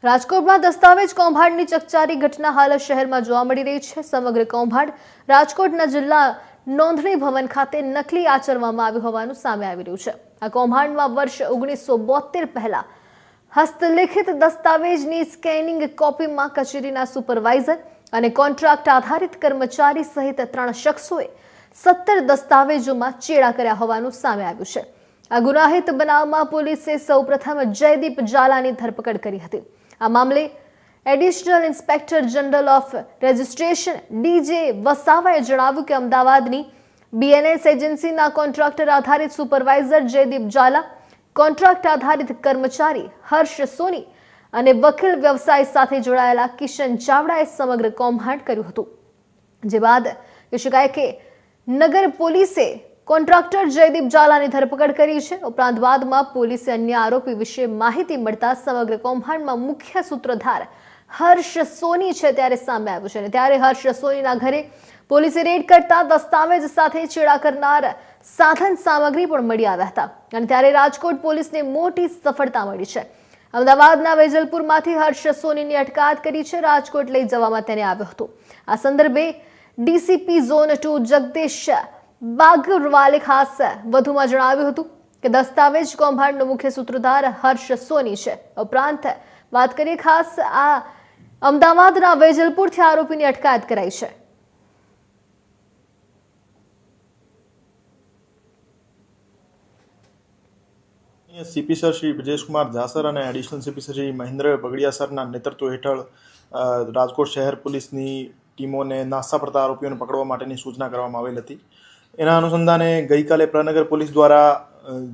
રાજકોટમાં દસ્તાવેજ કૌભાંડની ચકચારી ઘટના હાલ શહેરમાં જોવા મળી રહી છે। સમગ્ર કૌભાંડ રાજકોટના જિલ્લા નોંધણી ભવન ખાતે નકલી આચરવામાં આવ્યું હોવાનું સામે આવી રહ્યું છે। આ કૌભાંડમાં વર્ષ 1972 પહેલા હસ્તલિખિત દસ્તાવેજની સ્કેનિંગ કોપીમાં કચેરીના સુપરવાઇઝર અને કોન્ટ્રાક્ટ આધારિત કર્મચારી સહિત 3 શખ્સોએ 17 દસ્તાવેજોમાં ચેડા કર્યા હોવાનું સામે આવ્યું છે। આ ગુનાહિત બનાવમાં પોલીસે સૌપ્રથમ જયદીપ ઝાલાની ધરપકડ કરી હતી। આ મામલે additional inspector general of registration DJ વસાવાએ જણાવ્યું કે અમદાવાદની બીએનએસ એજન્સીના કોન્ટ્રાક્ટર આધારિત સુપરવાઇઝર જયદીપ ઝાલા, કોન્ટ્રાક્ટ આધારિત કર્મચારી હર્ષ સોની અને વકીલ વ્યવસાય સાથે જોડાયેલા કિશન ચાવડાએ સમગ્ર કૌભાંડ કર્યું હતું। જે બાદ કહી શકાય કે નગર પોલીસે કોન્ટ્રાક્ટર જયદીપ ઝાલાની ધરપકડ કરી છે। ઉપરાંત બાદમાં પોલીસે અન્ય આરોપી વિશે માહિતી મળતા સમગ્ર કૌભાંડમાં મુખ્ય સૂત્રધાર હર્ષ સોની છે ત્યારે સામે આવ્યું છે। ત્યારે હર્ષ સોનીના ઘરે પોલીસે રેડ કરતા દસ્તાવેજ સાથે ચેડા કરનાર સાધન સામગ્રી પણ મળી આવ્યા હતા અને ત્યારે રાજકોટ પોલીસને મોટી સફળતા મળી છે। અમદાવાદના વેજલપુરમાંથી હર્ષ સોનીની અટકાયત કરી છે। રાજકોટ લઈ જવામાં તેને આવ્યો હતો। આ સંદર્ભે ડીસીપી ઝોન 2 જગદીશ બાગરવાલે ખાસ વધુમાં જણાવ્યું હતું કે દસ્તાવેજ કૌભાંડનો મુખ્ય સૂત્રધાર હર્ષ સોની છે। ઉપરાંત વાત કરીએ ખાસ આ અમદાવાદના વેજલપુરથી આરોપીની અટકાયત કરાઈ છે। CP sir Shri Brajesh Kumar Jha sir અને additional CP sir Shri Mahendra Bagadia સરના નેતૃત્વ હેઠળ રાજકોટ શહેર પોલીસની ટીમોને નાસ્તા પડતા આરોપીઓને પકડવા માટેની સૂચના કરવામાં આવેલ હતી। એના અનુસંધાને ગઈકાલે પ્રનગર પોલીસ દ્વારા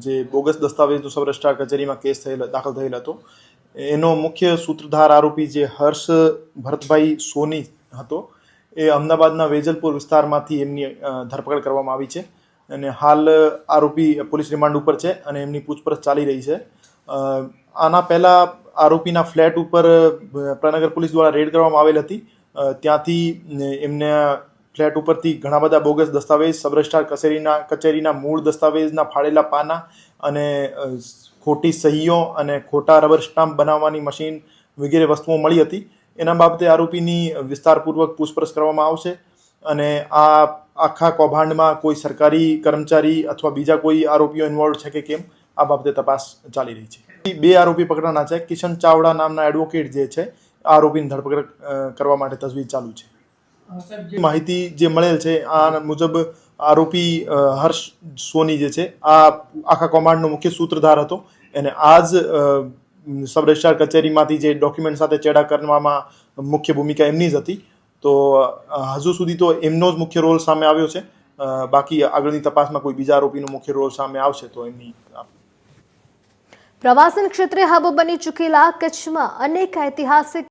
જે બોગસ દસ્તાવેજનો સબ રજિસ્ટ્રાર કચેરીમાં કેસ દાખલ થયેલ હતો એનો મુખ્ય સૂત્રધાર આરોપી જે હર્ષ ભરતભાઈ સોની હતો એ અમદાવાદના વેજલપુર વિસ્તારમાંથી એમની ધરપકડ કરવામાં આવી છે અને હાલ આરોપી પોલીસ રિમાન્ડ ઉપર છે અને એમની પૂછપરછ ચાલી રહી છે। આના પહેલા આરોપીના ફ્લેટ ઉપર પ્રનગર પોલીસ દ્વારા રેડ કરવામાં આવેલ હતી। ત્યાંથી એમને ફ્લેટ ઉપરથી ઘણા બધા બોગસ દસ્તાવેજ, સબ રજિસ્ટ્રાર કચેરીના મૂળ દસ્તાવેજના ફાળેલા પાના અને ખોટી સહીઓ અને ખોટા રબર સ્ટામ્પ બનાવવાની મશીન વગેરે વસ્તુઓ મળી હતી। એના બાબતે આરોપીની વિસ્તારપૂર્વક પૂછપરછ કરવામાં આવશે અને આ આખા કૌભાંડમાં કોઈ સરકારી કર્મચારી અથવા બીજા કોઈ આરોપીઓ ઇન્વોલ્વ છે કે કેમ આ બાબતે તપાસ ચાલી રહી છે। 2 આરોપી પકડાના છે। કિશન ચાવડા નામના એડવોકેટ જે છે આરોપીની ધરપકડ કરવા માટે તજવીજ ચાલુ છે। માહિતી જે મળેલ છે આ મુજબ આરોપી હર્ષ સોની જે છે આ આખા કૌભાંડનો મુખ્ય સૂત્રધાર હતો અને આ જ સબ રજિસ્ટ્રાર કચેરીમાંથી જે ડોક્યુમેન્ટ સાથે ચેડા કરવામાં મુખ્ય ભૂમિકા એમની જ હતી। તો હજુ સુધી તો એમનો જ મુખ્ય રોલ સામે આવ્યો છે। બાકી આગળની તપાસમાં કોઈ બીજા આરોપીનો મુખ્ય રોલ સામે આવશે તો એમની પ્રવાસન ક્ષેત્રે હબ બની ચૂકેલા કચ્છમાં અનેક ઐતિહાસિક